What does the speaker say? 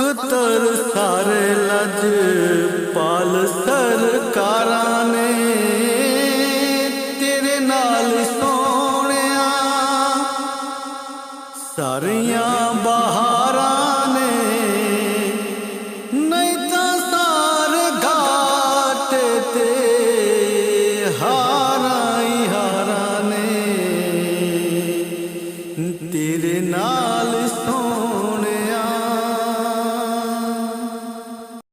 ਅਖਤਰ ਸਾਰੇ ਲਜ ਪਾਲ ਸਰਕਾਰਾਂ ਨੇ ਤੇਰੇ ਨਾਲ ਸੋਹਣਿਆ ਸਾਰੀਆਂ ਬਹਾਰਾਂ ਨੇ ਨਹੀਂ ਤਾਂ ਸਾਰੇ ਘਾਟ ਤੇ ਹਾਰਾਂ ਹੀ ਹਾਰਾਂ ਨੇ ਤੇਰੇ ਨਾਲ